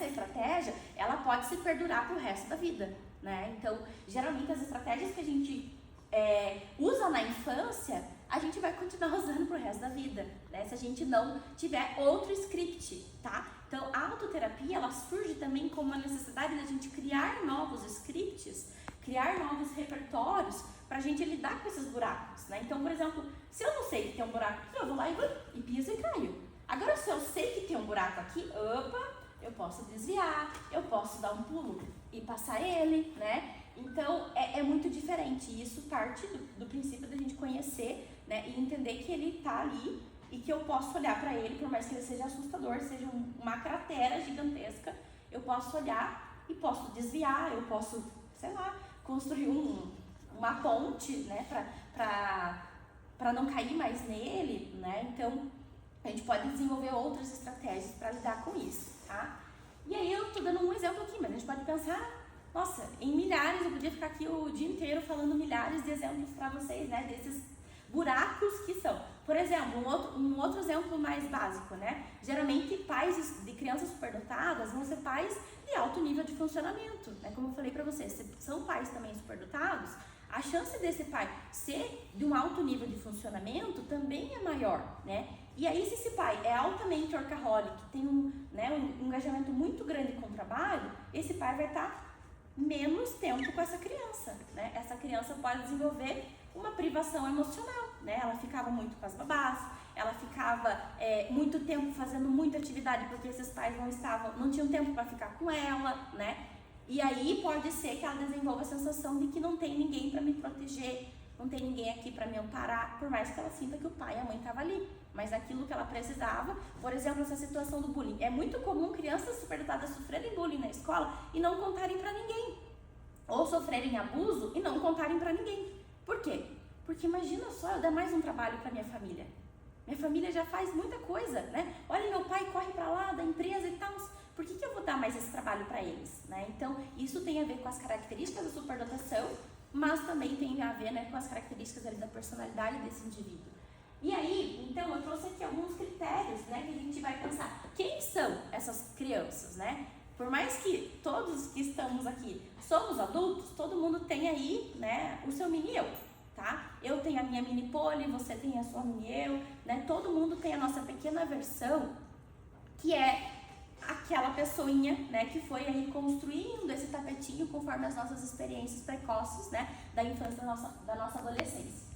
essa estratégia, ela pode se perdurar pro resto da vida, né? Então, geralmente as estratégias que a gente usa na infância, a gente vai continuar usando pro resto da vida, né? Se a gente não tiver outro script, tá? Então, a autoterapia, ela surge também como uma necessidade da gente criar novos scripts, criar novos repertórios pra gente lidar com esses buracos, né? Então, por exemplo, se eu não sei que tem um buraco aqui, eu vou lá e piso e caio. Agora, se eu sei que tem um buraco aqui, eu posso desviar, eu posso dar um pulo e passar ele, né? Então, é muito diferente. E isso parte do princípio da gente conhecer, né? E entender que ele tá ali e que eu posso olhar para ele, por mais que ele seja assustador, seja uma cratera gigantesca, eu posso olhar e posso desviar, eu posso, sei lá, construir uma ponte, né? Para não cair mais nele, né? Então, a gente pode desenvolver outras estratégias para lidar com isso, tá? E aí eu tô dando um exemplo aqui, mas a gente pode pensar, nossa, em milhares, eu podia ficar aqui o dia inteiro falando milhares de exemplos para vocês, né, desses buracos que são. Por exemplo, um outro exemplo mais básico, né? Geralmente pais de crianças superdotadas vão ser pais de alto nível de funcionamento, né? Como eu falei para vocês, se são pais também superdotados, a chance desse pai ser de um alto nível de funcionamento também é maior, né? E aí, se esse pai é altamente workaholic, tem um engajamento muito grande com o trabalho, esse pai vai estar menos tempo com essa criança, né? Essa criança pode desenvolver uma privação emocional, né? Ela ficava muito com as babás, ela ficava muito tempo fazendo muita atividade porque esses pais não tinham tempo para ficar com ela, né? E aí pode ser que ela desenvolva a sensação de que não tem ninguém para me proteger, não tem ninguém aqui para me amparar, por mais que ela sinta que o pai e a mãe estavam ali. Mas aquilo que ela precisava, por exemplo, essa situação do bullying. É muito comum crianças superdotadas sofrerem bullying na escola e não contarem para ninguém. Ou sofrerem abuso e não contarem para ninguém. Por quê? Porque imagina só, eu dar mais um trabalho para minha família. Minha família já faz muita coisa, né? Olha, meu pai corre para lá da empresa e tal. Por que eu vou dar mais esse trabalho para eles, né? Então, isso tem a ver com as características da superdotação, mas também tem a ver, né, com as características ali da personalidade desse indivíduo. E aí, então, eu trouxe aqui alguns critérios, né, que a gente vai pensar. Quem são essas crianças, né? Por mais que todos que estamos aqui somos adultos, todo mundo tem aí, né, o seu mini eu, tá? Eu tenho a minha mini poli, você tem a sua mini eu, né? Todo mundo tem a nossa pequena versão, que é aquela pessoinha, né, que foi aí construindo esse tapetinho conforme as nossas experiências precoces, né, da infância da nossa adolescência.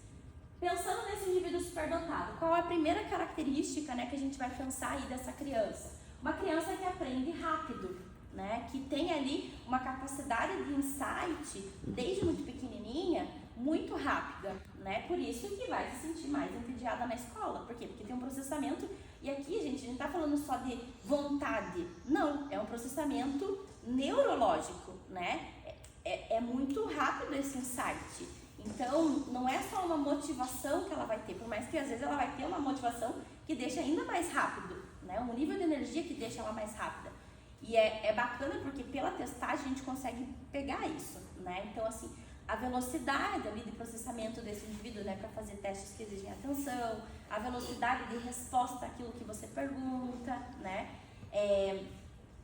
Pensando nesse indivíduo superdotado, qual é a primeira característica, né, que a gente vai pensar aí dessa criança? Uma criança que aprende rápido, né, que tem ali uma capacidade de insight desde muito pequenininha, muito rápida, né, por isso que vai se sentir mais entediada na escola. Por quê? Porque tem um processamento, e aqui, gente, a gente não tá falando só de vontade, não, é um processamento neurológico, né, é muito rápido esse insight. Então, não é só uma motivação que ela vai ter, por mais que às vezes ela vai ter uma motivação que deixa ainda mais rápido, né? Um nível de energia que deixa ela mais rápida. E é bacana porque pela testagem a gente consegue pegar isso, né? Então, assim, a velocidade ali de processamento desse indivíduo, né, para fazer testes que exigem atenção, a velocidade de resposta àquilo que você pergunta, né?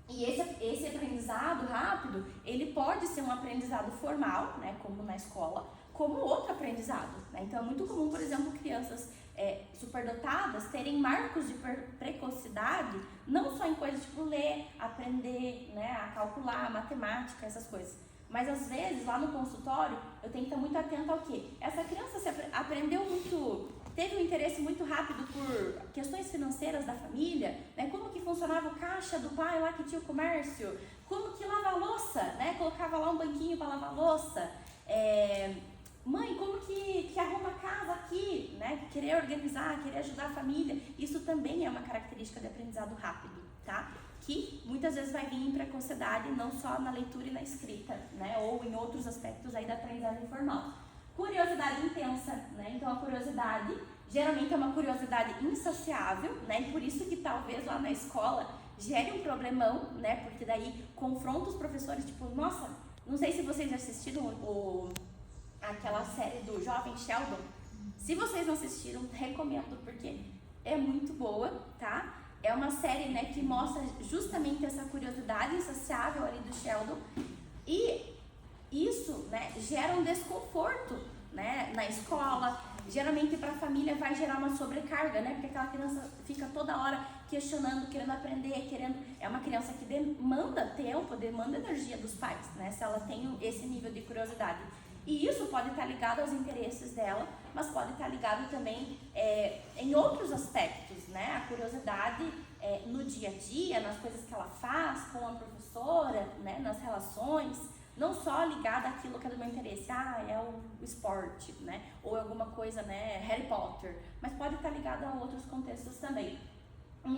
E esse aprendizado rápido, ele pode ser um aprendizado formal, né, como na escola, como outro aprendizado, né? Então é muito comum, por exemplo, crianças superdotadas terem marcos de precocidade, não só em coisas tipo ler, aprender, né, a calcular, matemática, essas coisas. Mas às vezes lá no consultório eu tenho que estar muito atenta ao quê? Essa criança aprendeu muito, teve um interesse muito rápido por questões financeiras da família, né? Como que funcionava o caixa do pai lá que tinha o comércio, como que lava a louça, né? Colocava lá um banquinho para lavar a louça. Mãe, como que arruma a casa aqui, né? Querer organizar, querer ajudar a família, isso também é uma característica de aprendizado rápido, tá? Que muitas vezes vai vir em precocidade, não só na leitura e na escrita, né? Ou em outros aspectos aí da aprendizagem informal. Curiosidade intensa, né? Então a curiosidade geralmente é uma curiosidade insaciável, né? E por isso que talvez lá na escola gere um problemão, né? Porque daí confronta os professores, tipo, nossa, não sei se vocês assistiram aquela série do Jovem Sheldon. Se vocês não assistiram, recomendo, porque é muito boa, tá? É uma série, né, que mostra justamente essa curiosidade sociável ali do Sheldon, e isso, né, gera um desconforto, né, na escola. Geralmente para a família vai gerar uma sobrecarga, né, porque aquela criança fica toda hora questionando, querendo aprender, é uma criança que demanda tempo, demanda energia dos pais, né, se ela tem esse nível de curiosidade. E isso pode estar ligado aos interesses dela, mas pode estar ligado também em outros aspectos, né? A curiosidade no dia a dia, nas coisas que ela faz com a professora, né? Nas relações, não só ligada àquilo que é do meu interesse, é o esporte, né? Ou alguma coisa, né? Harry Potter, mas pode estar ligado a outros contextos também. Um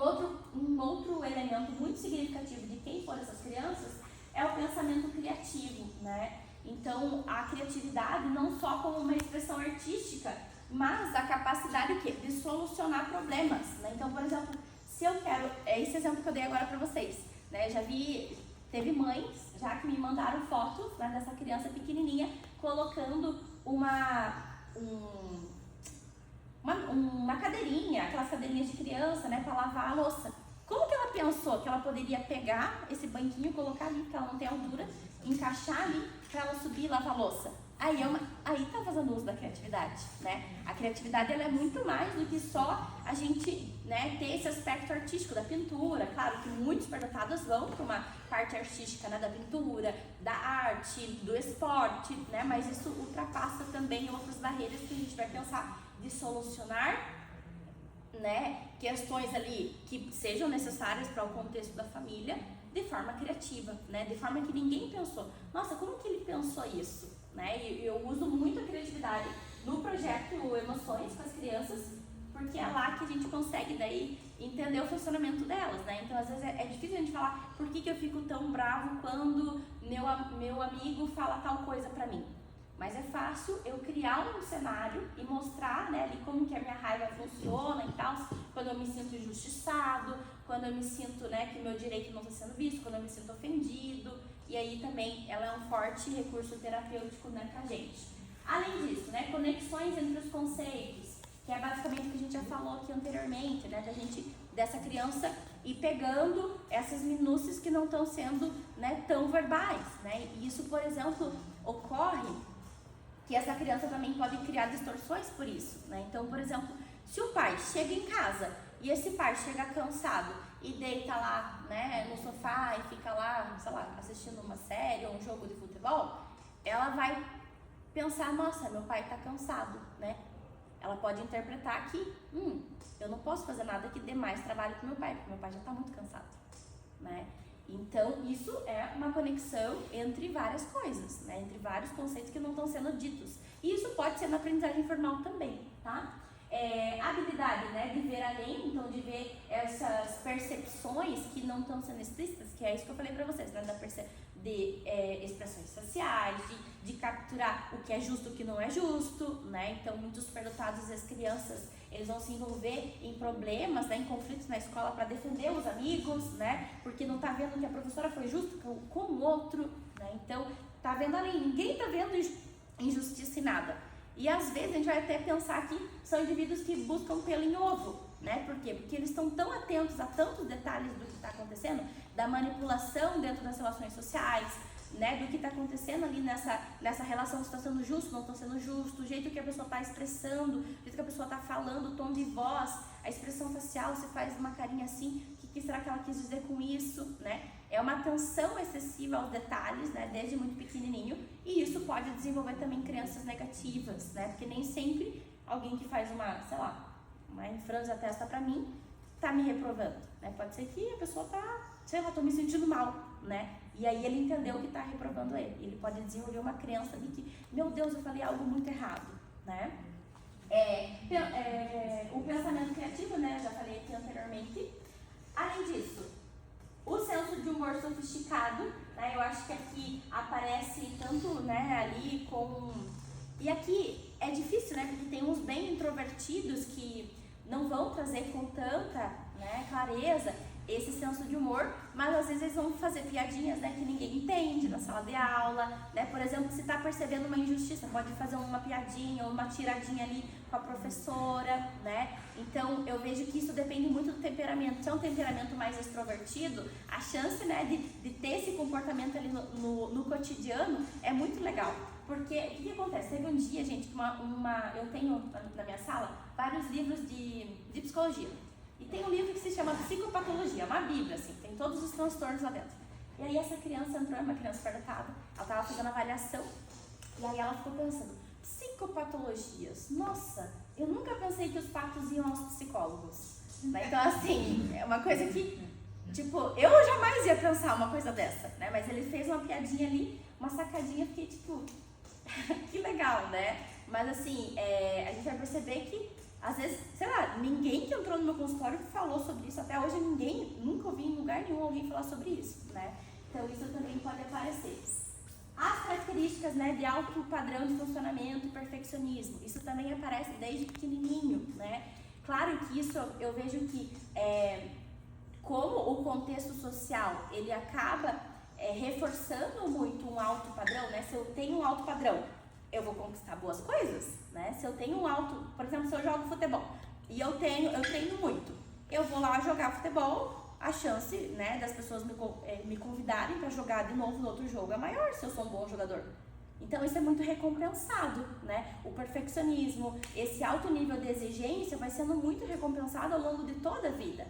outro elemento muito significativo de quem for essas crianças é o pensamento criativo, né? Então, a criatividade não só como uma expressão artística, mas a capacidade de solucionar problemas, né? Então, por exemplo, se eu quero, esse exemplo que eu dei agora para vocês, né? Teve mães já que me mandaram fotos, né, dessa criança pequenininha colocando uma cadeirinha, aquelas cadeirinhas de criança, né, para lavar a louça. Como que ela pensou que ela poderia pegar esse banquinho, colocar ali, porque ela não tem altura, encaixar ali para ela subir e lavar a louça? Aí tá fazendo uso da criatividade, né? A criatividade, ela é muito mais do que só a gente, né, ter esse aspecto artístico da pintura. Claro que muitos superdotados vão para uma parte artística, né, da pintura, da arte, do esporte, né? Mas isso ultrapassa também outras barreiras que a gente vai pensar de solucionar, né, questões ali que sejam necessárias para o contexto da família de forma criativa, né, de forma que ninguém pensou. Nossa, como que ele pensou isso? Né? E eu uso muito a criatividade no projeto Emoções com as crianças, porque é lá que a gente consegue daí entender o funcionamento delas, né? Então às vezes é difícil a gente falar por que eu fico tão bravo quando meu amigo fala tal coisa pra mim. Mas é fácil eu criar um cenário e mostrar, né, ali como que a minha raiva funciona e tal, quando eu me sinto injustiçado, quando eu me sinto, né, que o meu direito não está sendo visto, quando eu me sinto ofendido. E aí também ela é um forte recurso terapêutico, né, pra gente. Além disso, né, conexões entre os conceitos, que é basicamente o que a gente já falou aqui anteriormente, né, dessa criança ir pegando essas minúcias que não estão sendo, né, tão verbais, né. E isso, por exemplo, ocorre que essa criança também pode criar distorções por isso, né. Então, por exemplo, se o pai chega em casa e esse pai chega cansado e deita lá, né, no sofá e fica lá, sei lá, assistindo uma série ou um jogo de futebol, ela vai pensar, nossa, meu pai tá cansado, né? Ela pode interpretar que, eu não posso fazer nada que dê mais trabalho pro meu pai, porque meu pai já tá muito cansado, né? Então, isso é uma conexão entre várias coisas, né? Entre vários conceitos que não estão sendo ditos. E isso pode ser na aprendizagem formal também, tá? Habilidade, né, de ver além, então de ver essas percepções que não estão sendo explícitas, que é isso que eu falei pra vocês, né, de expressões sociais, de capturar o que é justo e o que não é justo, né. Então muitos superdotados, as crianças, eles vão se envolver em problemas, né, em conflitos na escola para defender os amigos, né, porque não tá vendo que a professora foi justa com o outro, né. Então tá vendo além, ninguém tá vendo injustiça em nada. E às vezes a gente vai até pensar que são indivíduos que buscam pelo em ovo, né? Por quê? Porque eles estão tão atentos a tantos detalhes do que está acontecendo, da manipulação dentro das relações sociais, né? Do que está acontecendo ali nessa relação, se está sendo justo, não está sendo justo, o jeito que a pessoa está expressando, o jeito que a pessoa está falando, o tom de voz, a expressão facial, se faz uma carinha assim, o que será que ela quis dizer com isso, né? É uma atenção excessiva aos detalhes, né, desde muito pequenininho, e isso pode desenvolver também crenças negativas, né, porque nem sempre alguém que faz uma franze a testa pra mim, tá me reprovando, né, pode ser que a pessoa tô me sentindo mal, né, e aí ele entendeu que tá reprovando ele pode desenvolver uma crença de que, meu Deus, eu falei algo muito errado, né. O pensamento criativo, né, já falei aqui anteriormente. Além disso, o senso de humor sofisticado, né, eu acho que aqui aparece tanto, né, ali com... E aqui é difícil, né, porque tem uns bem introvertidos que não vão trazer com tanta, né, clareza esse senso de humor, mas às vezes eles vão fazer piadinhas, né, que ninguém entende na sala de aula, né? Por exemplo, se está percebendo uma injustiça, pode fazer uma piadinha ou uma tiradinha ali com a professora, né? Então, eu vejo que isso depende muito do temperamento. Se é um temperamento mais extrovertido, a chance, né, de ter esse comportamento ali no cotidiano é muito legal. Porque, o que acontece? Teve um dia, gente, eu tenho na minha sala vários livros de psicologia. E tem um livro que se chama Psicopatologia, uma bíblia, assim, tem todos os transtornos lá dentro. E aí essa criança entrou, é uma criança superdotada, ela estava fazendo avaliação, e aí ela ficou pensando, psicopatologias, nossa, eu nunca pensei que os patos iam aos psicólogos. Né? Então, assim, é uma coisa que, tipo, eu jamais ia pensar uma coisa dessa, né? Mas ele fez uma piadinha ali, uma sacadinha, fiquei tipo, que legal, né? Mas assim, a gente vai perceber que às vezes, sei lá, ninguém que entrou no meu consultório falou sobre isso. Até hoje nunca ouvi em lugar nenhum alguém falar sobre isso, né? Então isso também pode aparecer. As características, né, de alto padrão de funcionamento e perfeccionismo. Isso também aparece desde pequenininho, né? Claro que isso eu vejo que como o contexto social, ele acaba reforçando muito um alto padrão, né? Se eu tenho um alto padrão, eu vou conquistar boas coisas, né? Se eu tenho um alto, por exemplo, se eu jogo futebol e eu treino muito, eu vou lá jogar futebol, a chance, né, das pessoas me convidarem para jogar de novo no outro jogo é maior se eu sou um bom jogador. Então isso é muito recompensado, né? O perfeccionismo, esse alto nível de exigência vai sendo muito recompensado ao longo de toda a vida,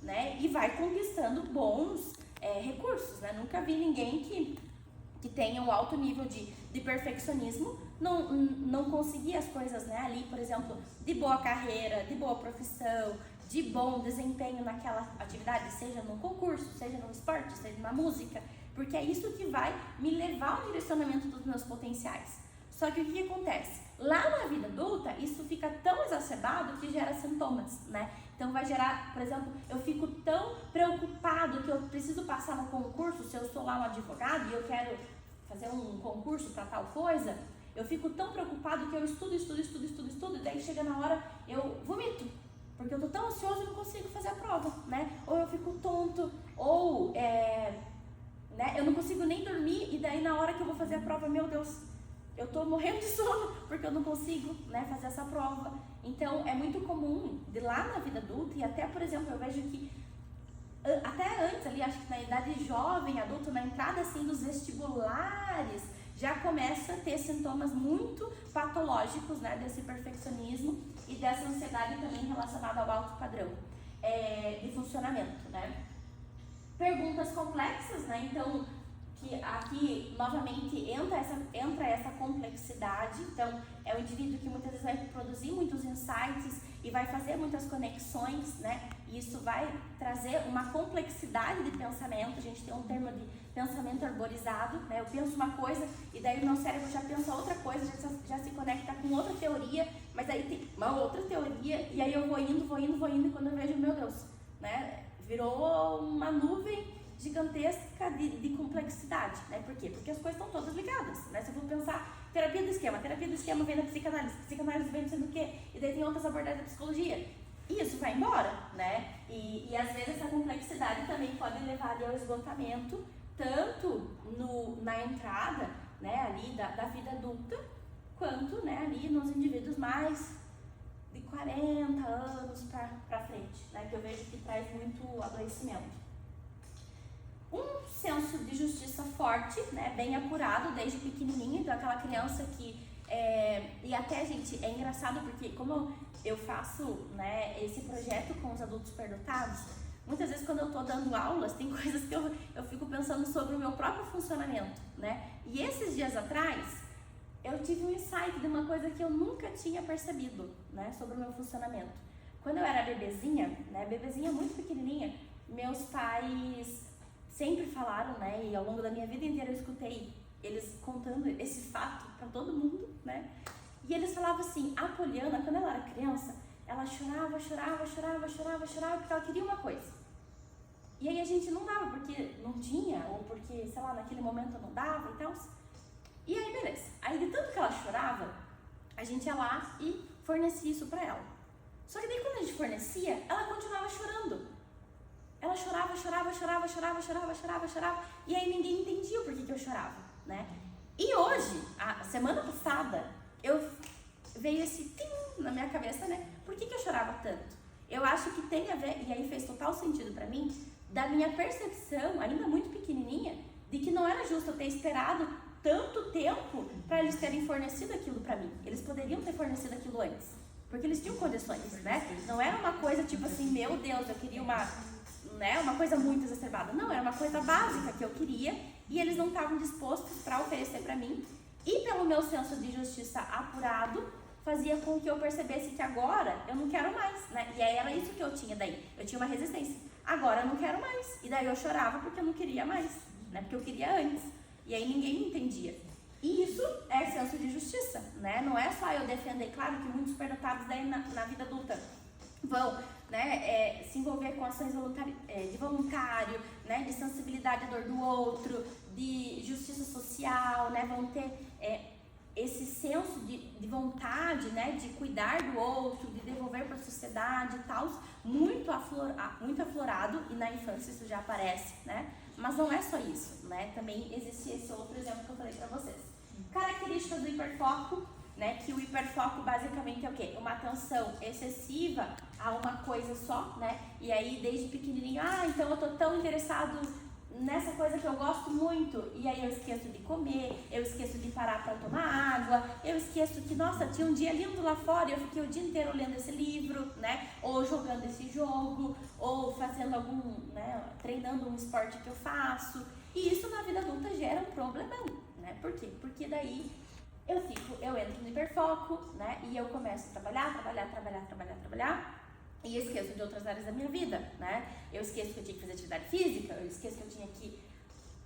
né? E vai conquistando bons recursos, né? Nunca vi ninguém que tenha um alto nível de perfeccionismo, não conseguir as coisas, né, ali, por exemplo, de boa carreira, de boa profissão, de bom desempenho naquela atividade, seja no concurso, seja no esporte, seja na música, porque é isso que vai me levar ao direcionamento dos meus potenciais. Só que o que acontece? Lá na vida adulta, isso fica tão exacerbado que gera sintomas, né? Então vai gerar, por exemplo, eu fico tão preocupado que eu preciso passar no concurso, se eu sou lá um advogado e eu quero fazer um concurso para tal coisa, eu fico tão preocupado que eu estudo, e daí chega na hora, eu vomito, porque eu tô tão ansioso e não consigo fazer a prova, né? Ou eu fico tonto, ou né, eu não consigo nem dormir, e daí na hora que eu vou fazer a prova, meu Deus, eu tô morrendo de sono, porque eu não consigo, né, fazer essa prova. Então, é muito comum, de lá na vida adulta, e até, por exemplo, eu vejo que, até antes ali, acho que na idade jovem, adulto, na entrada, assim, dos vestibulares, já começa a ter sintomas muito patológicos, né, desse perfeccionismo e dessa ansiedade também relacionada ao alto padrão de funcionamento, né. Perguntas complexas, né, então, que aqui novamente entra essa complexidade. Então é um indivíduo que muitas vezes vai produzir muitos insights e vai fazer muitas conexões, né? E isso vai trazer uma complexidade de pensamento. A gente tem um termo de pensamento arborizado, né? Eu penso uma coisa e daí o meu cérebro já pensa outra coisa, já se conecta com outra teoria, mas aí tem uma outra teoria e aí eu vou indo e quando eu vejo, meu Deus, né? Virou uma nuvem gigantesca de complexidade, né? Por quê? Porque as coisas estão todas ligadas, né? Se eu for pensar, terapia do esquema vem da psicanálise vem não sei do quê, e daí tem outras abordagens da psicologia, e isso vai embora, né? E às vezes essa complexidade também pode levar ali ao esgotamento, tanto na entrada, né, ali da vida adulta, quanto, né, ali nos indivíduos mais de 40 anos pra frente, né? Que eu vejo que traz muito adoecimento. Um senso de justiça forte, né, bem apurado desde pequenininho, então aquela criança que, e até, gente, é engraçado porque como eu faço, né, esse projeto com os adultos superdotados, muitas vezes quando eu tô dando aulas, tem coisas que eu fico pensando sobre o meu próprio funcionamento, né, e esses dias atrás, eu tive um insight de uma coisa que eu nunca tinha percebido, né, sobre o meu funcionamento. Quando eu era bebezinha, né, bebezinha muito pequenininha, meus pais sempre falaram, né, e ao longo da minha vida inteira eu escutei eles contando esse fato para todo mundo, né, e eles falavam assim, a Poliana, quando ela era criança, ela chorava porque ela queria uma coisa. E aí a gente não dava porque não tinha, ou porque, sei lá, naquele momento não dava e tal. E aí, beleza. Aí de tanto que ela chorava, a gente ia lá e fornecia isso pra ela. Só que daí quando a gente fornecia, ela continuava chorando. Ela chorava, e aí ninguém entendia o porquê que eu chorava, né? E hoje, a semana passada, veio esse tim na minha cabeça, né? Por que eu chorava tanto? Eu acho que tem a ver, e aí fez total sentido pra mim, da minha percepção, ainda muito pequenininha, de que não era justo eu ter esperado tanto tempo para eles terem fornecido aquilo pra mim. Eles poderiam ter fornecido aquilo antes, porque eles tinham condições, né? Não era uma coisa tipo assim, meu Deus, eu queria uma coisa muito exacerbada. Não, era uma coisa básica que eu queria e eles não estavam dispostos para oferecer para mim. E pelo meu senso de justiça apurado, fazia com que eu percebesse que agora eu não quero mais, né? E aí era isso que eu tinha daí. Eu tinha uma resistência. Agora eu não quero mais. E daí eu chorava porque eu não queria mais, né? Porque eu queria antes. E aí ninguém me entendia. E isso é senso de justiça, né? Não é só eu defender. Claro que muitos superdotados daí na vida adulta vão, né, se envolver com ações de voluntário, né, de sensibilidade à dor do outro, de justiça social, né, vão ter esse senso de vontade, né, de cuidar do outro, de devolver para a sociedade e tal, muito aflorado, e na infância isso já aparece, né, mas não é só isso, né, também existe esse outro exemplo que eu falei para vocês. Características do hiperfoco, né, que o hiperfoco basicamente é o quê? Uma atenção excessiva a uma coisa só, né, e aí desde pequenininho, então eu tô tão interessado nessa coisa que eu gosto muito, e aí eu esqueço de comer, eu esqueço de parar para tomar água, eu esqueço que, nossa, tinha um dia lindo lá fora e eu fiquei o dia inteiro lendo esse livro, né, ou jogando esse jogo, ou fazendo treinando um esporte que eu faço, e isso na vida adulta gera um problemão, né, por quê? Porque daí eu entro no hiperfoco, né, e eu começo a trabalhar, e esqueço de outras áreas da minha vida, né? Eu esqueço que eu tinha que fazer atividade física, eu esqueço que eu tinha que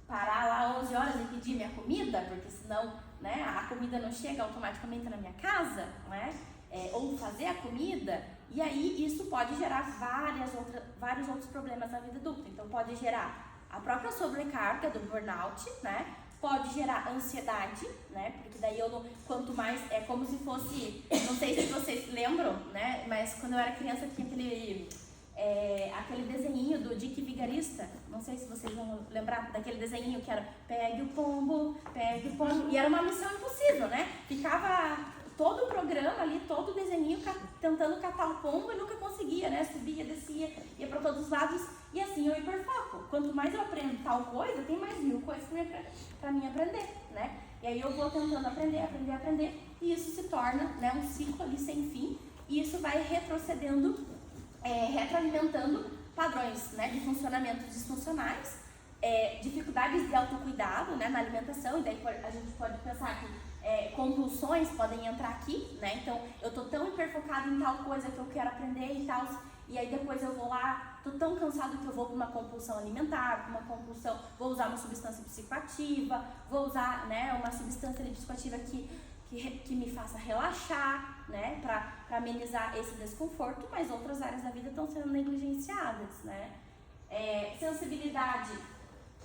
parar lá 11 horas e pedir minha comida, porque senão, né, a comida não chega automaticamente na minha casa, né? Ou fazer a comida, e aí isso pode gerar vários outros problemas na vida adulta. Então pode gerar a própria sobrecarga do burnout, né? Pode gerar ansiedade, né? Porque daí quanto mais, é como se fosse, não sei se vocês lembram, né? Mas quando eu era criança tinha aquele desenhinho do Dick Vigarista, não sei se vocês vão lembrar daquele desenhinho que era pegue o pombo, e era uma missão impossível, né? Ficava todo o programa ali, todo o desenhinho tentando catar o pombo e nunca conseguia, né? Subia, descia, ia para todos os lados, e assim eu hiperfoco. Quanto mais eu aprendo tal coisa, tem mais 1000 coisas para mim aprender, né? E aí eu vou tentando aprender, e isso se torna, né, um ciclo ali sem fim, e isso vai retrocedendo, retroalimentando padrões, né, de funcionamentos disfuncionais, dificuldades de autocuidado, né, na alimentação, e daí a gente pode pensar que compulsões podem entrar aqui, né? Então eu tô tão hiperfocada em tal coisa que eu quero aprender e tal, e aí depois eu vou lá, tô tão cansado que eu vou para uma compulsão alimentar, vou usar uma substância psicoativa, vou usar, né, uma substância psicoativa que me faça relaxar, né, para amenizar esse desconforto, mas outras áreas da vida estão sendo negligenciadas, né? Sensibilidade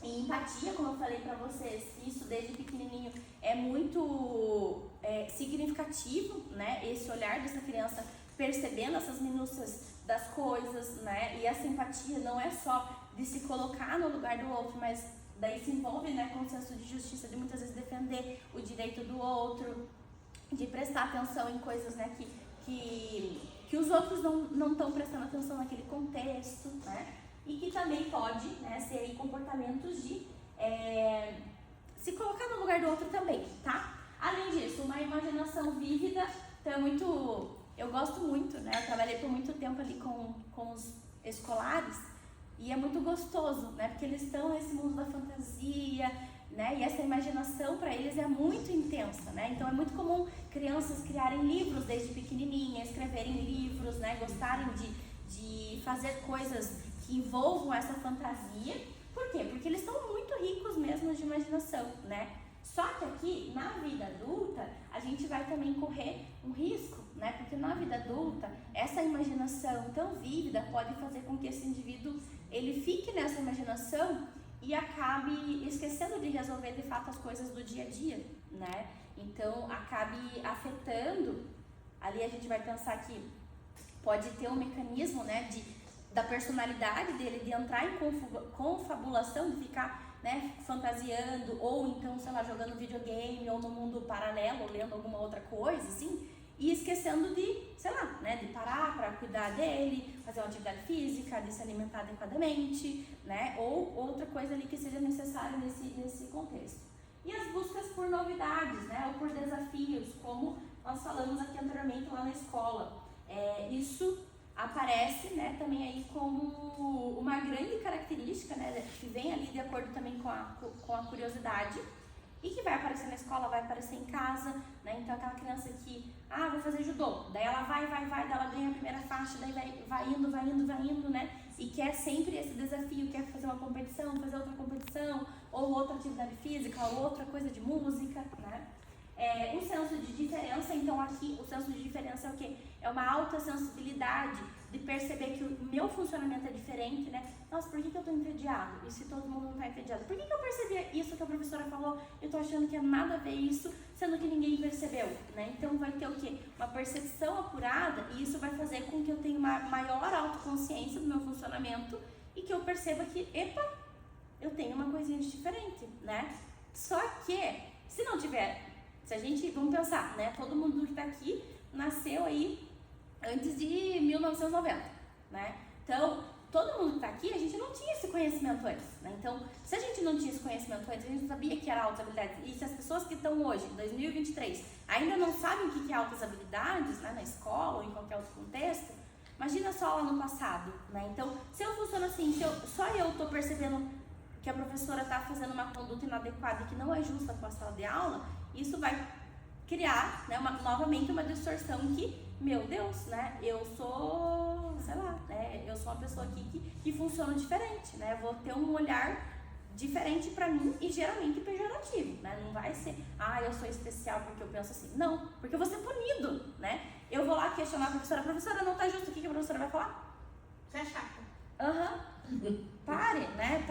e empatia, como eu falei pra vocês, isso desde pequenininho é muito significativo, né? Esse olhar dessa criança percebendo essas minúcias das coisas, né? E essa empatia não é só de se colocar no lugar do outro, mas daí se envolve, né, com o senso de justiça, de muitas vezes defender o direito do outro, de prestar atenção em coisas, né, que os outros não estão prestando atenção naquele contexto, né? E que também pode, né, ser comportamentos de se colocar no lugar do outro também, tá? Além disso, uma imaginação vívida, então eu gosto muito, né? Eu trabalhei por muito tempo ali com os escolares e é muito gostoso, né? Porque eles estão nesse mundo da fantasia, né? E essa imaginação para eles é muito intensa, né? Então é muito comum crianças criarem livros desde pequenininha, escreverem livros, né? Gostarem de fazer coisas que envolvam essa fantasia. Por quê? Porque eles estão muito ricos mesmo de imaginação, né? Só que aqui, na vida adulta, a gente vai também correr um risco, né? Porque na vida adulta, essa imaginação tão vívida pode fazer com que esse indivíduo, ele fique nessa imaginação e acabe esquecendo de resolver de fato as coisas do dia a dia, né? Então, acabe afetando, ali a gente vai pensar que pode ter um mecanismo, né, da personalidade dele, de entrar em confabulação, de ficar, né, fantasiando, ou então, sei lá, jogando videogame, ou no mundo paralelo, ou lendo alguma outra coisa, assim, e esquecendo de, sei lá, né, de parar para cuidar dele, fazer uma atividade física, de se alimentar adequadamente, né, ou outra coisa ali que seja necessária nesse contexto. E as buscas por novidades, né, ou por desafios, como nós falamos aqui anteriormente lá na escola. Isso aparece, né, também aí como uma grande característica, né, que vem ali de acordo também com a curiosidade, e que vai aparecer na escola, vai aparecer em casa, né? Então aquela criança que, vou fazer judô, daí ela vai, daí ela ganha a primeira faixa, daí vai indo, né? E quer sempre esse desafio, quer fazer uma competição, fazer outra competição, ou outra atividade física, ou outra coisa de música, né? O senso de diferença, então aqui o senso de diferença é o quê? É uma alta sensibilidade de perceber que o meu funcionamento é diferente, né? Nossa, por que eu tô entediado? E se todo mundo não tá entediado? Por que eu percebi isso que a professora falou? Eu tô achando que é nada a ver isso, sendo que ninguém percebeu, né? Então vai ter o quê? Uma percepção apurada, e isso vai fazer com que eu tenha uma maior autoconsciência do meu funcionamento e que eu perceba que, eu tenho uma coisinha diferente, né? Só que, se não tiver, se a gente, vamos pensar, né? Todo mundo que tá aqui nasceu aí antes de 1990, né? Então, todo mundo que está aqui, a gente não tinha esse conhecimento antes, né? Então, se a gente não tinha esse conhecimento antes, a gente não sabia que era altas habilidades. E se as pessoas que estão hoje, em 2023, ainda não sabem o que é altas habilidades, né, na escola ou em qualquer outro contexto, imagina só lá no passado, né? Então, se eu funciono assim, só eu estou percebendo que a professora está fazendo uma conduta inadequada e que não é justa com a sala de aula, isso vai criar, né, novamente uma distorção que, meu Deus, né, eu sou, sei lá, né, eu sou uma pessoa aqui que funciona diferente, né, eu vou ter um olhar diferente pra mim e geralmente pejorativo, né, não vai ser, eu sou especial porque eu penso assim, não, porque eu vou ser punido, né, eu vou lá questionar a professora não tá justo, o que a professora vai falar? Você é chata. Pare, né,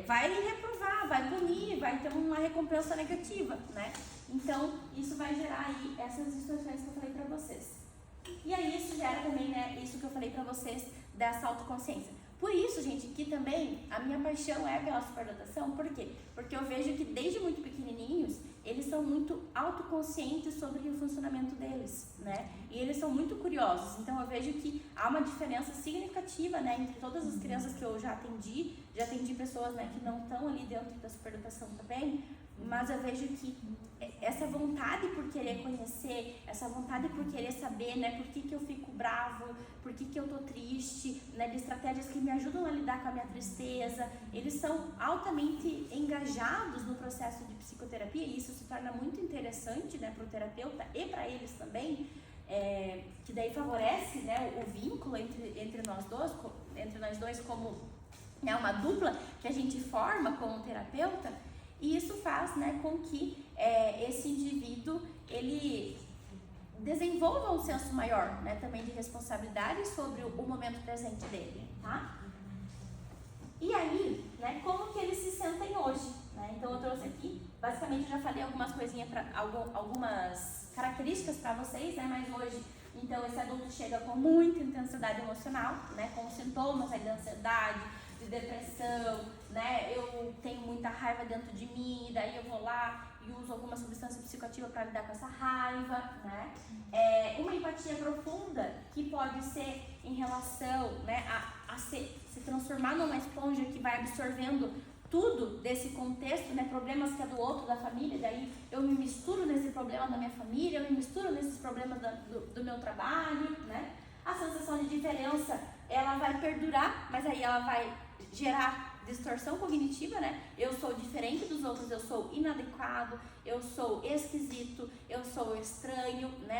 vai reprovar, vai punir, vai ter uma recompensa negativa, né. Então, isso vai gerar aí essas distorções que eu falei pra vocês. E aí, isso gera também, né, isso que eu falei pra vocês, dessa autoconsciência. Por isso, gente, que também a minha paixão é pela superdotação. Por quê? Porque eu vejo que desde muito pequenininhos, eles são muito autoconscientes sobre o funcionamento deles, né? E eles são muito curiosos. Então, eu vejo que há uma diferença significativa, né, entre todas as crianças que eu já atendi pessoas, né, que não estão ali dentro da superdotação também, mas eu vejo que essa vontade por querer conhecer, essa vontade por querer saber, né, por que eu fico bravo, por que eu tô triste, né, de estratégias que me ajudam a lidar com a minha tristeza, eles são altamente engajados no processo de psicoterapia, e isso se torna muito interessante, né, para o terapeuta e para eles também, que daí favorece, né, o vínculo entre nós dois como, né, uma dupla que a gente forma como terapeuta. E isso faz, né, com que esse indivíduo, ele desenvolva um senso maior, né, também de responsabilidade sobre o momento presente dele, tá? E aí, né, como que eles se sentem hoje, né? Então eu trouxe aqui, basicamente eu já falei algumas coisinhas, algumas características para vocês, né, mas hoje, então esse adulto chega com muita intensidade emocional, né, com sintomas aí de ansiedade, de depressão, né, eu tenho muita raiva dentro de mim, e daí eu vou lá e uso alguma substância psicoativa para lidar com essa raiva, né, uma empatia profunda que pode ser em relação, né, a se transformar numa esponja que vai absorvendo tudo desse contexto, né, problemas que é do outro, da família, daí eu me misturo nesse problema da minha família, eu me misturo nesses problemas do meu trabalho, né, a sensação de diferença, ela vai perdurar, mas aí ela vai gerar distorção cognitiva, né? Eu sou diferente dos outros, eu sou inadequado, eu sou esquisito, eu sou estranho, né?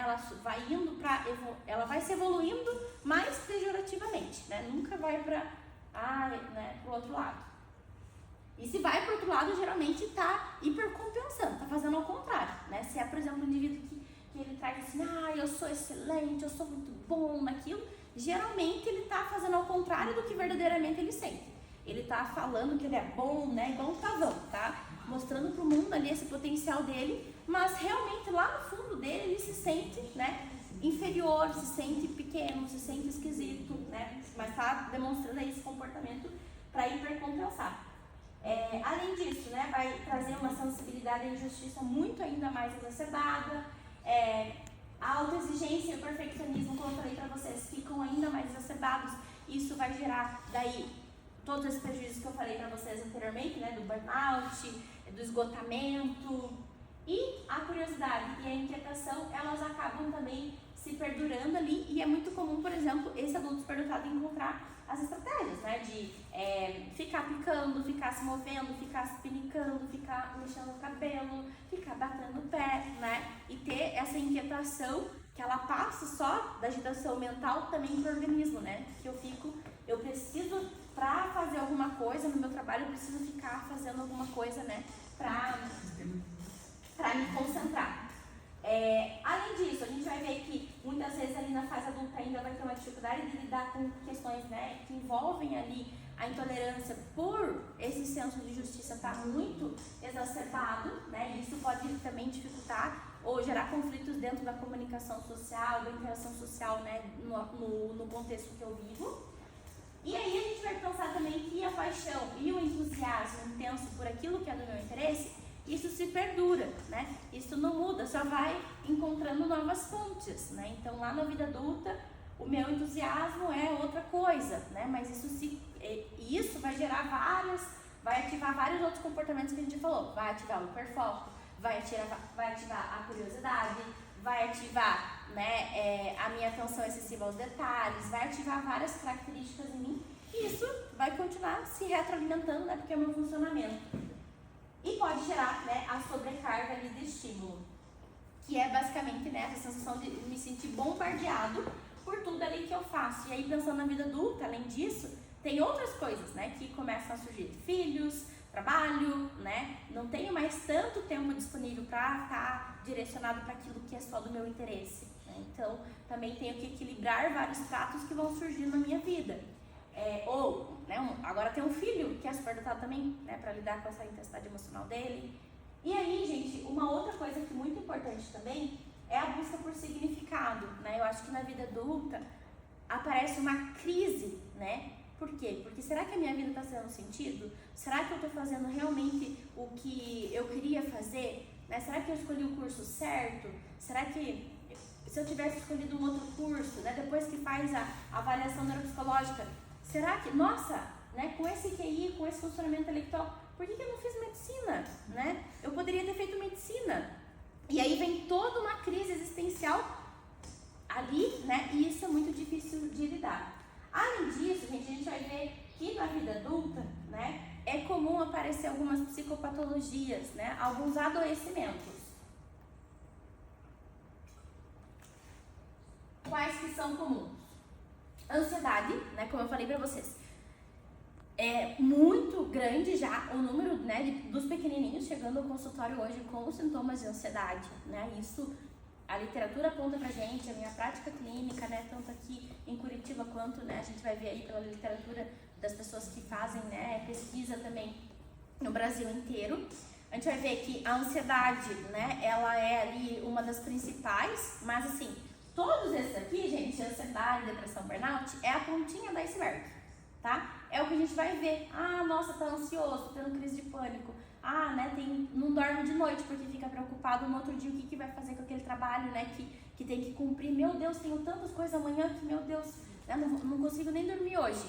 Ela vai se evoluindo mais pejorativamente, né? Nunca vai pro outro lado. E se vai pro outro lado, geralmente tá hipercompensando, tá fazendo ao contrário, né? Se é, por exemplo, um indivíduo que ele traz assim, eu sou excelente, eu sou muito bom naquilo, geralmente ele tá fazendo ao contrário do que verdadeiramente ele sente. Ele tá falando que ele é bom, né, igual um pavão, tá? Mostrando pro mundo ali esse potencial dele, mas realmente lá no fundo dele ele se sente, né, inferior, se sente pequeno, se sente esquisito, né? Mas tá demonstrando aí esse comportamento para hipercompensar. Além disso, né, vai trazer uma sensibilidade à injustiça muito ainda mais exacerbada, a autoexigência e o perfeccionismo, como eu falei para vocês, ficam ainda mais exacerbados. Isso vai gerar daí todos esses prejuízos que eu falei para vocês anteriormente, né, do burnout, do esgotamento. E a curiosidade e a inquietação, elas acabam também se perdurando ali, e é muito comum, por exemplo, esse adulto superdotado encontrar as estratégias, né, de ficar picando, ficar se movendo, ficar se pinicando, ficar mexendo o cabelo, ficar batendo o pé, né, e ter essa inquietação que ela passa só da agitação mental também pro organismo, né, que eu preciso, pra fazer alguma coisa no meu trabalho, eu preciso ficar fazendo alguma coisa, né, pra me concentrar. Além disso, a gente vai ver que muitas vezes ali na fase adulta ainda vai ter uma dificuldade de lidar com questões, né, que envolvem ali a intolerância por esse senso de justiça estar muito exacerbado, né, e isso pode também dificultar ou gerar conflitos dentro da comunicação social, da interação social, né, no contexto que eu vivo. E aí a gente vai pensar também que a paixão e o entusiasmo intenso por aquilo que é do meu interesse, isso se perdura, né? Isso não muda, só vai encontrando novas fontes, né? Então lá na vida adulta, o meu entusiasmo é outra coisa, né? Mas isso vai gerar vai ativar vários outros comportamentos que a gente falou. Vai ativar o hiperfoco, vai ativar a curiosidade, vai ativar, né, a minha atenção excessiva aos detalhes, vai ativar várias características em mim, e isso vai continuar se retroalimentando, né? Porque é o meu funcionamento. E pode gerar, né, a sobrecarga ali de estímulo, que é basicamente, né, essa sensação de me sentir bombardeado por tudo ali que eu faço. E aí, pensando na vida adulta, além disso, tem outras coisas, né, que começam a surgir: filhos, trabalho, né, não tenho mais tanto tempo disponível para estar direcionado para aquilo que é só do meu interesse, né? Então, também tenho que equilibrar vários pratos que vão surgir na minha vida. Agora tem um filho que é superdotado também, né, para lidar com essa intensidade emocional dele. E aí, gente, uma outra coisa que é muito importante também é a busca por significado, né? Eu acho que na vida adulta aparece uma crise, né? Por quê? Porque será que a minha vida está fazendo sentido? Será que eu estou fazendo realmente o que eu queria fazer? Né? Será que eu escolhi o curso certo? Será que se eu tivesse escolhido um outro curso, né, depois que faz a avaliação neuropsicológica, será que, nossa, né, com esse QI, com esse funcionamento intelectual, por que eu não fiz medicina, né? Eu poderia ter feito medicina. E aí vem toda uma crise existencial ali, né? E isso é muito difícil de lidar. Além disso, gente, a gente vai ver que na vida adulta, né, é comum aparecer algumas psicopatologias, né? Alguns adoecimentos. Quais que são comuns? Ansiedade, né, como eu falei para vocês, é muito grande já o número, né, dos pequenininhos chegando ao consultório hoje com sintomas de ansiedade, né? Isso a literatura aponta pra gente, a minha prática clínica, né, tanto aqui em Curitiba quanto, né, a gente vai ver aí pela literatura das pessoas que fazem, né, pesquisa também no Brasil inteiro. A gente vai ver que a ansiedade, né, ela é ali uma das principais, mas assim, todos esses aqui, gente, ansiedade, depressão, burnout, é a pontinha do iceberg, tá? É o que a gente vai ver. Ah, nossa, tá ansioso, tô tendo crise de pânico. Ah, né, não dorme de noite porque fica preocupado no outro dia o que vai fazer com aquele trabalho, né, que tem que cumprir. Meu Deus, tenho tantas coisas amanhã que, meu Deus, né, não consigo nem dormir hoje.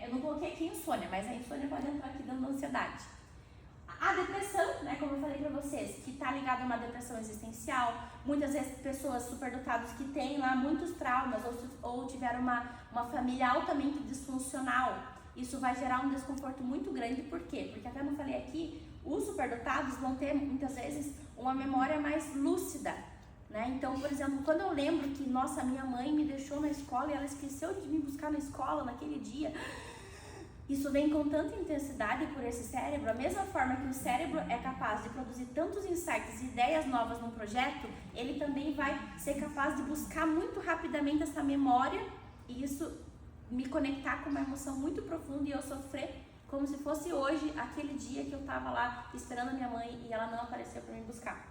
Eu não coloquei aqui insônia, mas a insônia pode entrar aqui dando ansiedade. A depressão, né, como eu falei pra vocês, que tá ligada a uma depressão existencial. Muitas vezes pessoas superdotadas que têm lá muitos traumas ou tiveram uma família altamente disfuncional. Isso vai gerar um desconforto muito grande. Por quê? Porque até eu falei aqui, os superdotados vão ter muitas vezes uma memória mais lúcida, né? Então, por exemplo, quando eu lembro que, nossa, minha mãe me deixou na escola e ela esqueceu de me buscar na escola naquele dia, isso vem com tanta intensidade por esse cérebro. Da mesma forma que o cérebro é capaz de produzir tantos insights e ideias novas num projeto, ele também vai ser capaz de buscar muito rapidamente essa memória e isso me conectar com uma emoção muito profunda e eu sofrer como se fosse hoje, aquele dia que eu tava lá esperando a minha mãe e ela não apareceu para me buscar,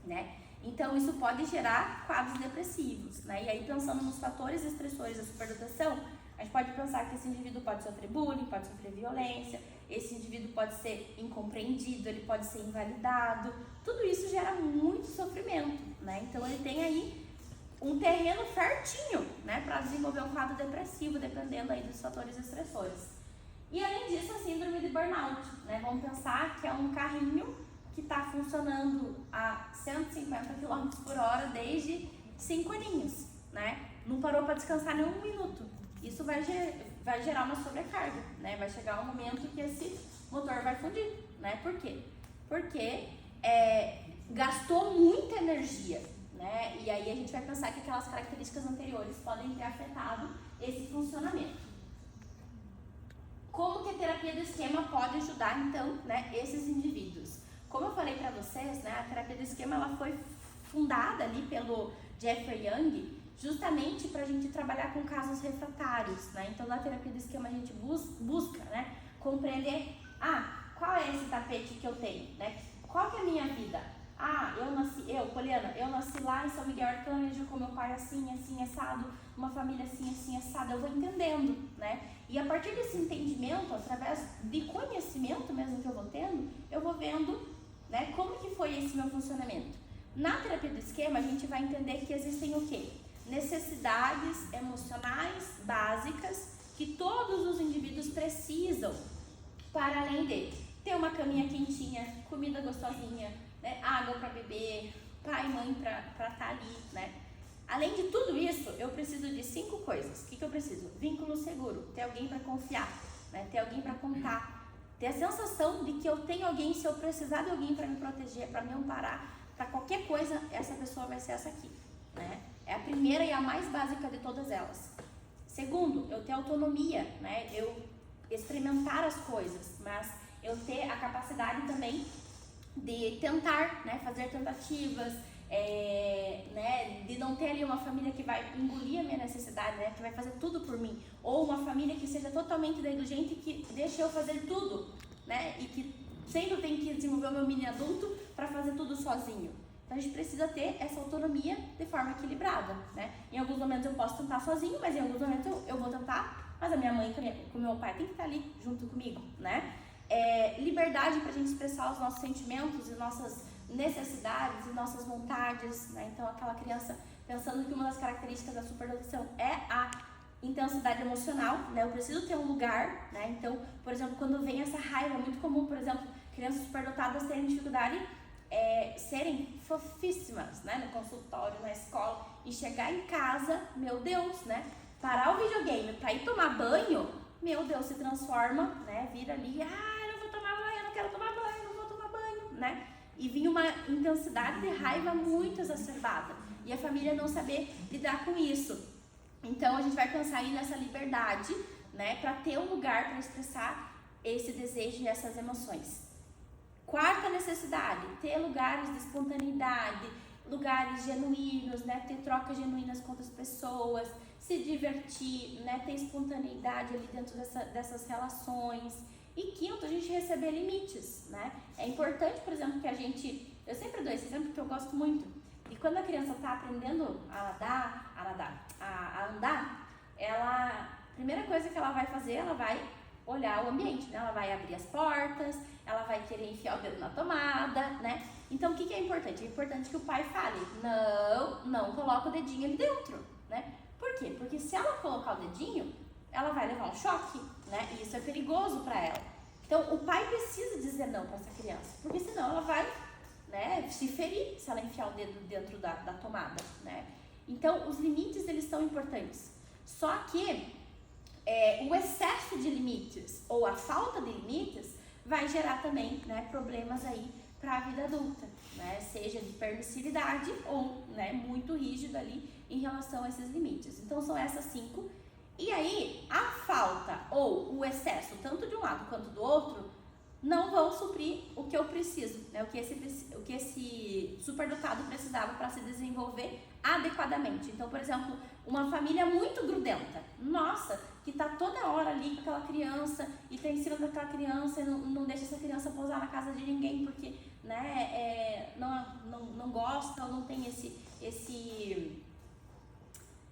né? Então, isso pode gerar quadros depressivos, né? E aí, pensando nos fatores estressores da superdotação, a gente pode pensar que esse indivíduo pode sofrer bullying, pode sofrer violência, esse indivíduo pode ser incompreendido, ele pode ser invalidado. Tudo isso gera muito sofrimento, né? Então, ele tem aí um terreno certinho, né, para desenvolver um quadro depressivo, dependendo aí dos fatores estressores. E além disso, a síndrome de burnout, né? Vamos pensar que é um carrinho que está funcionando a 150 km por hora desde 5 aninhos, né? Não parou para descansar nem um minuto. Isso vai gerar uma sobrecarga, né? Vai chegar um momento que esse motor vai fundir, né? Por quê? Porque gastou muita energia, né? E aí a gente vai pensar que aquelas características anteriores podem ter afetado esse funcionamento. Como que a terapia do esquema pode ajudar, então, né, esses indivíduos? Como eu falei para vocês, né, a terapia do esquema ela foi fundada ali pelo Jeffrey Young, justamente para a gente trabalhar com casos refratários, né? Então, na terapia do esquema a gente busca, né, compreender, qual é esse tapete que eu tenho, né? Qual que é a minha vida? Poliana, eu nasci lá em São Miguel Arcanjo, com meu pai assim, assim, assado, uma família assim, assim, assada. Eu vou entendendo, né? E a partir desse entendimento, através de conhecimento mesmo que eu vou tendo, eu vou vendo, né, como que foi esse meu funcionamento. Na terapia do esquema, a gente vai entender que existem o quê? Necessidades emocionais básicas que todos os indivíduos precisam para além de ter uma caminha quentinha, comida gostosinha, né, água para beber, pai e mãe para estar ali, né? Além de tudo isso, eu preciso de 5 coisas. O que eu preciso? Vínculo seguro, ter alguém para confiar, né? Ter alguém para contar, ter a sensação de que eu tenho alguém, se eu precisar de alguém para me proteger, para me amparar, para qualquer coisa, essa pessoa vai ser essa aqui, né? É a primeira e a mais básica de todas elas. Segundo, eu ter autonomia, né? Eu experimentar as coisas, mas eu ter a capacidade também de tentar, né, fazer tentativas, né, de não ter ali uma família que vai engolir a minha necessidade, né, que vai fazer tudo por mim, ou uma família que seja totalmente negligente e que deixe eu fazer tudo, né, e que sempre tem que desenvolver o meu mini adulto para fazer tudo sozinho. Então a gente precisa ter essa autonomia de forma equilibrada, né. Em alguns momentos eu posso tentar sozinho, mas em alguns momentos eu vou tentar, mas a minha mãe com o meu pai tem que estar ali junto comigo, né. Liberdade para a gente expressar os nossos sentimentos e nossas necessidades e nossas vontades, né? Então aquela criança pensando que uma das características da superdotação é a intensidade emocional, né? Eu preciso ter um lugar, né? Então, por exemplo, quando vem essa raiva, é muito comum, por exemplo, crianças superdotadas terem dificuldade, serem fofíssimas, né? No consultório, na escola, e chegar em casa, meu Deus, né? Parar o videogame para ir tomar banho, meu Deus, se transforma, né? Vira ali, eu vou tomar banho, eu não quero tomar banho, não vou tomar banho, né? E vinha uma intensidade de raiva muito exacerbada. E a família não saber lidar com isso. Então, a gente vai pensar aí nessa liberdade, né? Para ter um lugar para expressar esse desejo e essas emoções. Quarta necessidade, ter lugares de espontaneidade, lugares genuínos, né? Ter trocas genuínas com outras pessoas, se divertir, né? Ter espontaneidade ali dentro dessas relações. E quinto, a gente receber limites, né? É importante, por exemplo, que eu sempre dou esse exemplo que eu gosto muito. E quando a criança está aprendendo a andar, a primeira coisa que ela vai fazer, ela vai olhar o ambiente, né? Ela vai abrir as portas, ela vai querer enfiar o dedo na tomada, né? Então, o que é importante? É importante que o pai fale, não coloca o dedinho ali dentro, né? Por quê? Porque se ela colocar o dedinho, ela vai levar um choque, né? E isso é perigoso para ela. Então, o pai precisa dizer não para essa criança, porque senão ela vai, né, se ferir se ela enfiar o dedo dentro da tomada, né? Então, os limites, eles são importantes. Só que o excesso de limites ou a falta de limites vai gerar também, né, problemas aí para a vida adulta, né? Seja de permissividade ou, né, muito rígido ali em relação a esses limites. Então, são essas 5. E aí, a falta ou o excesso, tanto de um lado quanto do outro, não vão suprir o que eu preciso, né? O que esse superdotado precisava para se desenvolver adequadamente. Então, por exemplo, uma família muito grudenta, nossa, que tá toda hora ali com aquela criança e tá em cima daquela criança e não deixa essa criança pousar na casa de ninguém porque né, não gosta ou não tem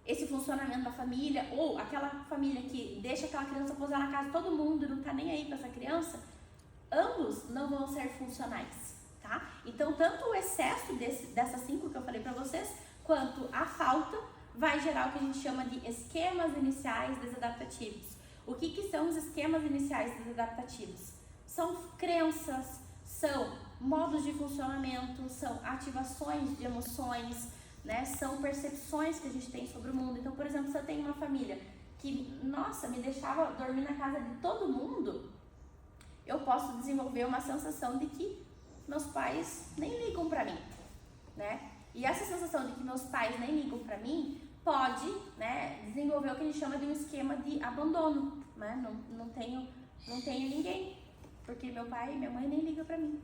esse funcionamento da família, ou aquela família que deixa aquela criança pousar na casa de todo mundo e não tá nem aí para essa criança, ambos não vão ser funcionais, tá? Então, tanto o excesso dessas 5 que eu falei para vocês, quanto a falta, vai gerar o que a gente chama de esquemas iniciais desadaptativos. O que são os esquemas iniciais desadaptativos? São crenças, são modos de funcionamento, são ativações de emoções, né? São percepções que a gente tem sobre o mundo. Então, por exemplo, se eu tenho uma família que, nossa, me deixava dormir na casa de todo mundo, eu posso desenvolver uma sensação de que meus pais nem ligam pra mim, né? E essa sensação de que meus pais nem ligam pra mim pode, né, desenvolver o que a gente chama de um esquema de abandono, né? Não tenho ninguém, porque meu pai e minha mãe nem ligam pra mim,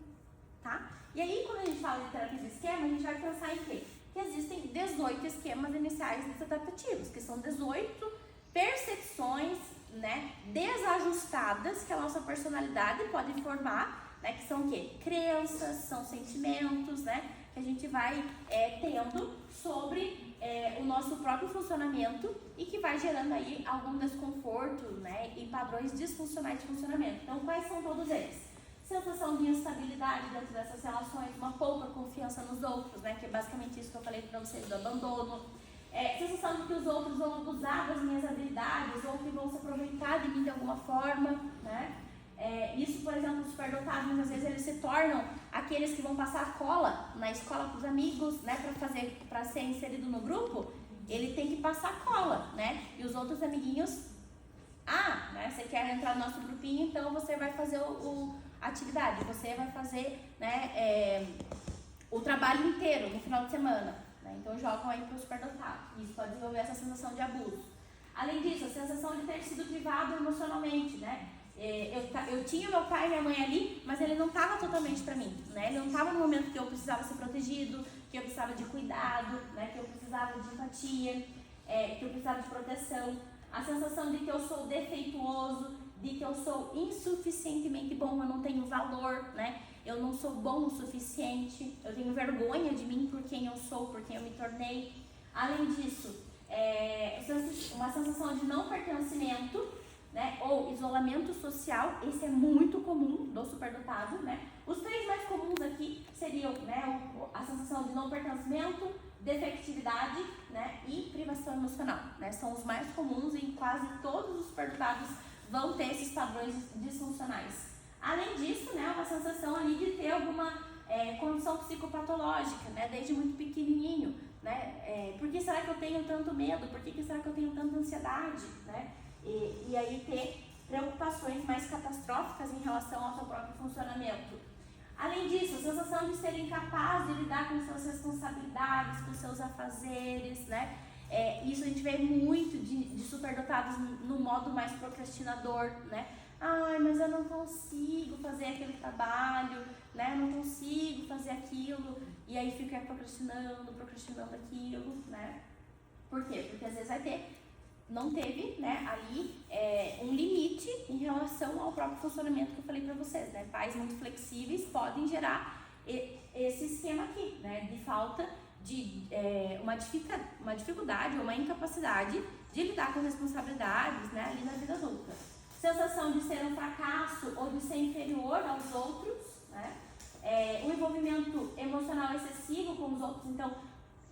tá? E aí, quando a gente fala de terapia de esquema, a gente vai pensar em quê? Que existem 18 esquemas iniciais desadaptativos, que são 18 percepções, né, desajustadas que a nossa personalidade pode formar, né, que são o quê? Crenças, são sentimentos, né, que a gente vai tendo sobre o nosso próprio funcionamento e que vai gerando aí algum desconforto, né, e padrões disfuncionais de funcionamento. Então, quais são todos eles? Sensação de instabilidade dentro dessas relações, uma pouca confiança nos outros, né, que é basicamente isso que eu falei para vocês do abandono. Sensação de que os outros vão abusar das minhas habilidades ou que vão se aproveitar de mim de alguma forma, né? Isso, por exemplo, os superdotados, muitas vezes eles se tornam aqueles que vão passar cola na escola para os amigos, né, para ser inserido no grupo, ele tem que passar cola, né? E os outros amiguinhos, né, você quer entrar no nosso grupinho, então você vai fazer a atividade, você vai fazer, né, o trabalho inteiro no final de semana, né? Então jogam aí para o superdotado. Isso pode desenvolver essa sensação de abuso. Além disso, a sensação de ter sido privado emocionalmente, né? Eu tinha meu pai e minha mãe ali, mas ele não estava totalmente para mim, né? Ele não estava no momento que eu precisava ser protegido, que eu precisava de cuidado, né? Que eu precisava de empatia, que eu precisava de proteção. A sensação de que eu sou defeituoso, de que eu sou insuficientemente bom, eu não tenho valor, né? Eu não sou bom o suficiente, eu tenho vergonha de mim por quem eu sou, por quem eu me tornei. Além disso, uma sensação de não pertencimento, né, ou isolamento social, esse é muito comum do superdotado, né? Os 3 mais comuns aqui seriam, né, a sensação de não pertencimento, defectividade, né, e privação emocional, né? São os mais comuns e quase todos os superdotados vão ter esses padrões disfuncionais. Além disso, né, uma sensação ali de ter alguma condição psicopatológica, né, desde muito pequenininho, né? Por que será que eu tenho tanto medo? Por que será que eu tenho tanta ansiedade, né? E aí ter preocupações mais catastróficas em relação ao seu próprio funcionamento. Além disso, a sensação de ser incapaz de lidar com suas responsabilidades, com seus afazeres, né? Isso a gente vê muito de superdotados no modo mais procrastinador, né? Ai, mas eu não consigo fazer aquele trabalho, né? Eu não consigo fazer aquilo. E aí fica procrastinando aquilo, né? Por quê? Porque às vezes não teve, né, ali um limite em relação ao próprio funcionamento que eu falei para vocês, né? Pais muito flexíveis podem gerar esse esquema aqui, né, de falta de uma dificuldade ou uma incapacidade de lidar com responsabilidades, né, ali na vida adulta. Sensação de ser um fracasso ou de ser inferior aos outros, né? Um envolvimento emocional excessivo com os outros, então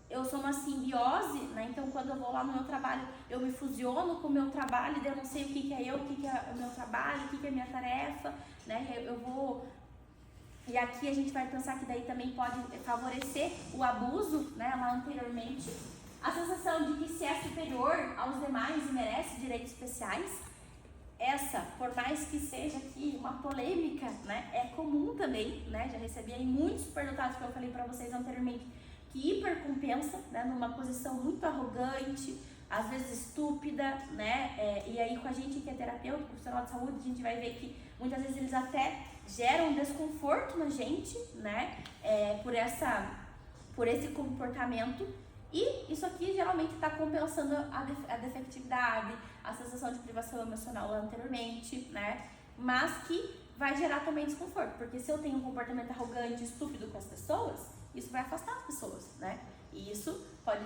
eu sou uma simbiose, né? Então quando eu vou lá no meu trabalho, eu me fusiono com o meu trabalho, e eu não sei o que é eu, o que é o meu trabalho, o que é a minha tarefa, né? Eu vou... E aqui a gente vai pensar que daí também pode favorecer o abuso, né, lá anteriormente. A sensação de que se é superior aos demais e merece direitos especiais. Essa, por mais que seja aqui uma polêmica, né, é comum também, né? Já recebi aí muitos superdotados que eu falei para vocês anteriormente, que hipercompensa, né, numa posição muito arrogante, às vezes estúpida, né? E aí com a gente que é terapeuta, profissional de saúde, a gente vai ver que muitas vezes eles até geram um desconforto na gente, né? Por esse comportamento. E isso aqui geralmente está compensando a defectividade, a sensação de privação emocional anteriormente, né? Mas que vai gerar também desconforto, porque se eu tenho um comportamento arrogante, estúpido com as pessoas, isso vai afastar as pessoas, né? E isso pode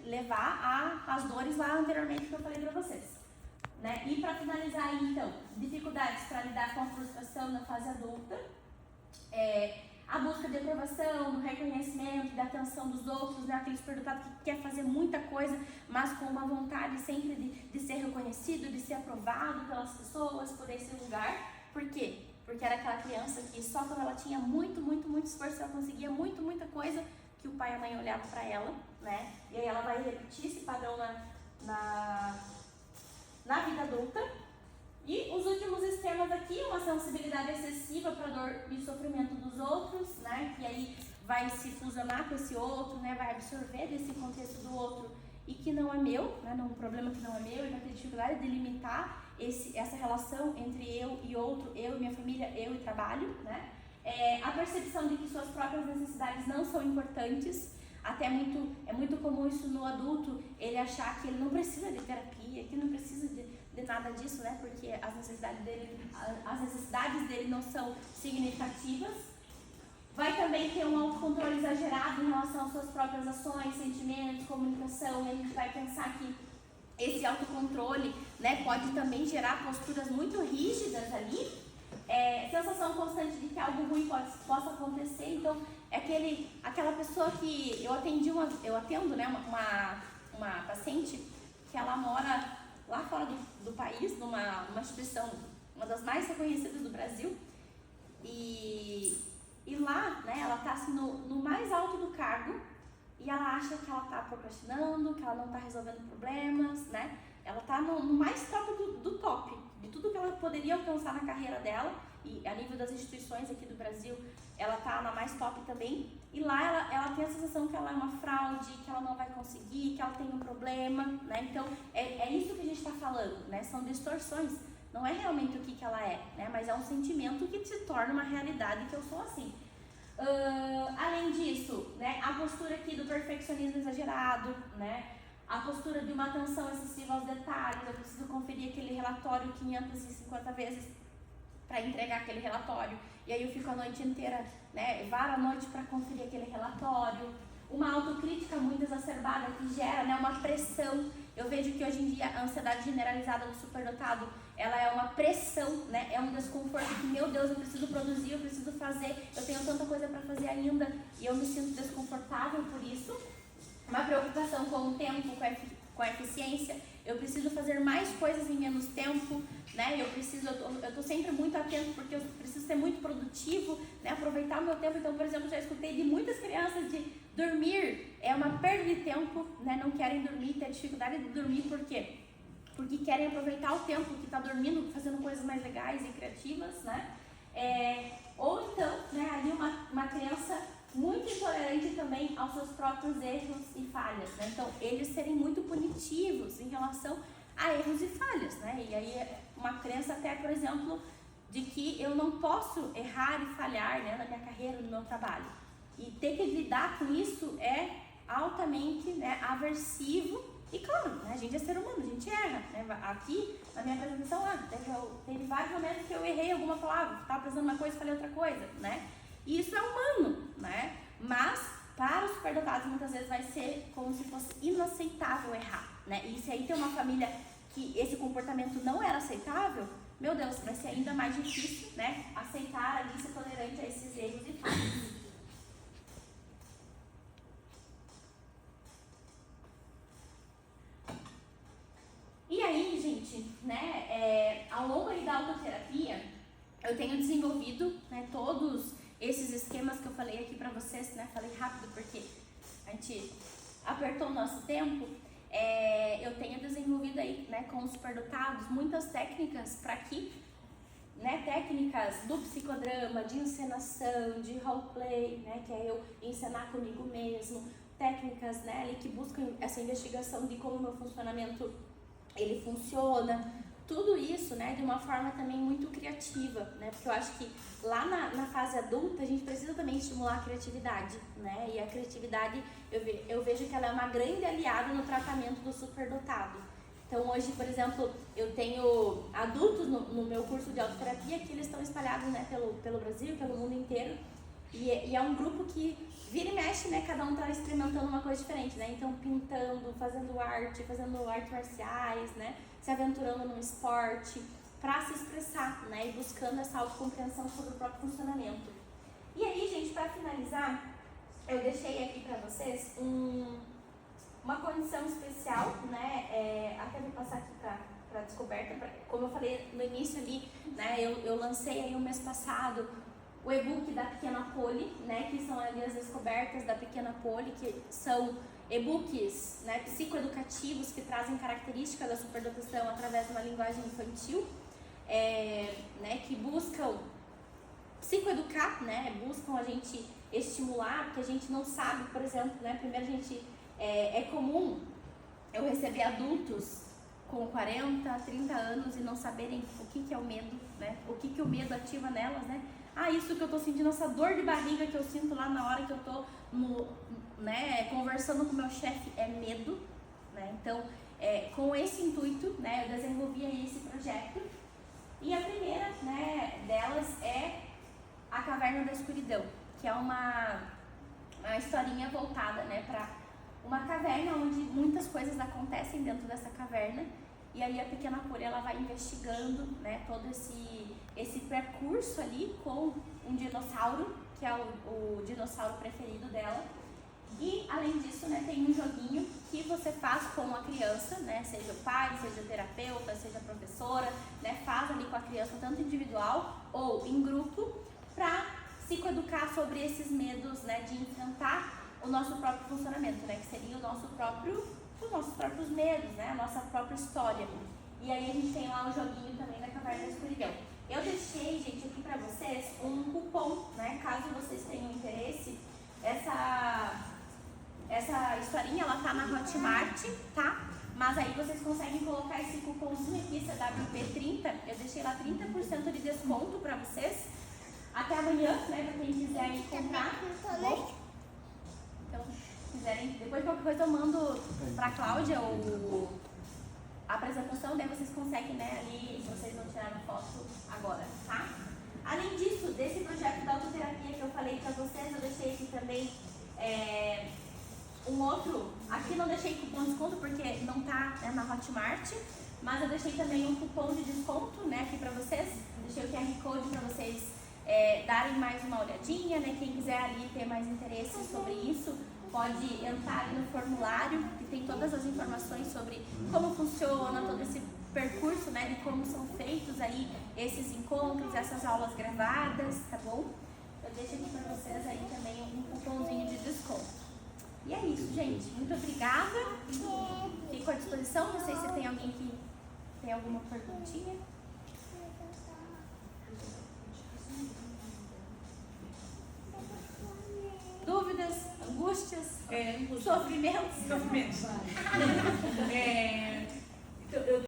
levar às dores lá anteriormente que eu falei pra vocês, né? E para finalizar aí, então, dificuldades para lidar com a frustração na fase adulta, a busca de aprovação, do reconhecimento, da atenção dos outros, né? Aquele superdotado que quer fazer muita coisa, mas com uma vontade sempre de ser reconhecido, de ser aprovado pelas pessoas, por esse lugar. Por quê? Porque era aquela criança que só quando ela tinha muito esforço, ela conseguia muita coisa, que o pai e a mãe olhavam para ela, né? E aí ela vai repetir esse padrão na vida adulta. E os últimos extremos aqui, uma sensibilidade excessiva para a dor e sofrimento dos outros, né? Que aí vai se fusionar com esse outro, né? Vai absorver desse contexto do outro e que não é meu, né? Um problema que não é meu, e vai ter dificuldade de limitar essa relação entre eu e outro, eu e minha família, eu e trabalho, né? A percepção de que suas próprias necessidades não são importantes. Até é muito comum isso no adulto, ele achar que ele não precisa de terapia, que não precisa de nada disso, né? Porque as necessidades dele não são significativas. Vai também ter um autocontrole exagerado em relação às suas próprias ações, sentimentos, comunicação, e a gente vai pensar que esse autocontrole, né, pode também gerar posturas muito rígidas ali. Sensação constante de que algo ruim possa acontecer. Então, aquela pessoa que eu atendo, né, uma paciente que ela mora lá fora do país, numa instituição, uma das mais reconhecidas do Brasil, e lá, né, ela está assim, no mais alto do cargo, e ela acha que ela está procrastinando, que ela não está resolvendo problemas, né? Ela está no mais top do top, de tudo que ela poderia alcançar na carreira dela, e a nível das instituições aqui do Brasil, ela está na mais top também. E lá ela tem a sensação que ela é uma fraude, que ela não vai conseguir, que ela tem um problema, né? Então, é isso que a gente está falando, né? São distorções. Não é realmente o que ela é, né? Mas é um sentimento que se torna uma realidade, que eu sou assim. Além disso, né, a postura aqui do perfeccionismo exagerado, né, a postura de uma atenção excessiva aos detalhes. Eu preciso conferir aquele relatório 550 vezes para entregar aquele relatório, e aí eu fico a noite inteira, né, varo a noite para conferir aquele relatório. Uma autocrítica muito exacerbada que gera, né, uma pressão. Eu vejo que hoje em dia a ansiedade generalizada do superdotado, ela é uma pressão, né, é um desconforto que, meu Deus, eu preciso produzir, eu preciso fazer, eu tenho tanta coisa para fazer ainda, e eu me sinto desconfortável por isso. Uma preocupação com o tempo, com a eficiência. Eu preciso fazer mais coisas em menos tempo, né? Eu tô sempre muito atento, porque eu preciso ser muito produtivo, né? Aproveitar o meu tempo. Então, por exemplo, já escutei de muitas crianças de dormir é uma perda de tempo, né? Não querem dormir, ter dificuldade de dormir, por quê? Porque querem aproveitar o tempo que está dormindo, fazendo coisas mais legais e criativas, né? Ou então, né, ali uma criança muito intolerante também aos seus próprios erros e falhas, né? Então, eles serem muito punitivos em relação a erros e falhas, né? E aí, uma crença até, por exemplo, de que eu não posso errar e falhar, né, na minha carreira, no meu trabalho. E ter que lidar com isso é altamente, né, aversivo. E claro, né, a gente é ser humano, a gente erra, né? Aqui, na minha apresentação, teve vários momentos que eu errei alguma palavra, estava apresentando uma coisa e falei outra coisa, né? E isso é humano, né? Mas, para os superdotados, muitas vezes vai ser como se fosse inaceitável errar, né? E se aí tem uma família que esse comportamento não era aceitável, meu Deus, vai ser ainda mais difícil, né? Aceitar ali, ser tolerante a esses erros e falhas. E aí, gente, né, ao longo aí da autoterapia, eu tenho desenvolvido, né, todos esses esquemas que eu falei aqui pra vocês, né, falei rápido porque a gente apertou o nosso tempo. Eu tenho desenvolvido aí, né, com os superdotados, muitas técnicas para que, né, técnicas do psicodrama, de encenação, de roleplay, né, que é eu encenar comigo mesmo, técnicas, né, ali que buscam essa investigação de como o meu funcionamento ele funciona, tudo isso, né, de uma forma também muito criativa, né, porque eu acho que lá na fase adulta a gente precisa também estimular a criatividade, né, e a criatividade eu vejo que ela é uma grande aliada no tratamento do superdotado. Então hoje, por exemplo, eu tenho adultos no meu curso de autoterapia que eles estão espalhados, né, pelo Brasil, pelo mundo inteiro. E é um grupo que vira e mexe, né, cada um tá experimentando uma coisa diferente, né? Então pintando, fazendo artes marciais, né, se aventurando no esporte, para se expressar, né, e buscando essa autocompreensão sobre o próprio funcionamento. E aí, gente, para finalizar, eu deixei aqui para vocês uma condição especial, né, até vou passar aqui para descoberta, como eu falei no início ali, né, eu lancei aí o mês passado o e-book da Pequena Poli, né, que são ali as descobertas da Pequena Poli, que são e-books, né, psicoeducativos que trazem características da superdotação através de uma linguagem infantil, né, que buscam psicoeducar, né, buscam a gente estimular, porque a gente não sabe, por exemplo, né, primeiro a gente, é comum eu receber adultos com 40, 30 anos e não saberem o que é o medo, né, o que o medo ativa nelas, né. Isso que eu tô sentindo, essa dor de barriga que eu sinto lá na hora que eu tô né, conversando com o meu chefe, é medo, né? Então, com esse intuito, né, eu desenvolvi aí esse projeto. E a primeira, né, delas é a Caverna da Escuridão, que é uma historinha voltada, né, para uma caverna onde muitas coisas acontecem dentro dessa caverna. E aí a Pequena Poli, ela vai investigando, né, todo esse percurso ali com um dinossauro, que é o dinossauro preferido dela. E além disso, né, tem um joguinho que você faz com a criança, né, seja o pai, seja o terapeuta, seja a professora, né, faz ali com a criança, tanto individual ou em grupo, para psicoeducar sobre esses medos, né, de enfrentar o nosso próprio funcionamento, né, que seria os nossos próprios medos, né, a nossa própria história. E aí a gente tem lá um joguinho também da Caverna da Escuridão. Eu deixei, gente, aqui pra vocês um cupom, né, caso vocês tenham interesse. Essa historinha, ela tá na Hotmart, tá? Mas aí vocês conseguem colocar esse cupomzinho aqui, CWP30, eu deixei lá 30% de desconto pra vocês. Até amanhã, né, pra quem quiser ir comprar, tá bom? Então, se quiserem, depois qualquer coisa eu mando pra Cláudia a apresentação, daí vocês conseguem, né, ali, se vocês não tiraram foto agora, tá? Além disso, desse projeto da autoterapia que eu falei pra vocês, eu deixei aqui também um outro, aqui não deixei cupom de desconto porque não tá, né, na Hotmart, mas eu deixei também um cupom de desconto, né, aqui pra vocês, deixei o QR Code pra vocês darem mais uma olhadinha, né, quem quiser ali ter mais interesse sobre isso, pode entrar ali no formulário, que tem todas as informações sobre como funciona todo esse percurso, né, de como são feitos aí esses encontros, essas aulas gravadas, tá bom? Eu deixo aqui pra vocês aí também um cupomzinho de desconto. E é isso, gente. Muito obrigada. Fico à disposição. Não sei se tem alguém que tem alguma perguntinha. Dúvidas, angústias, sofrimentos.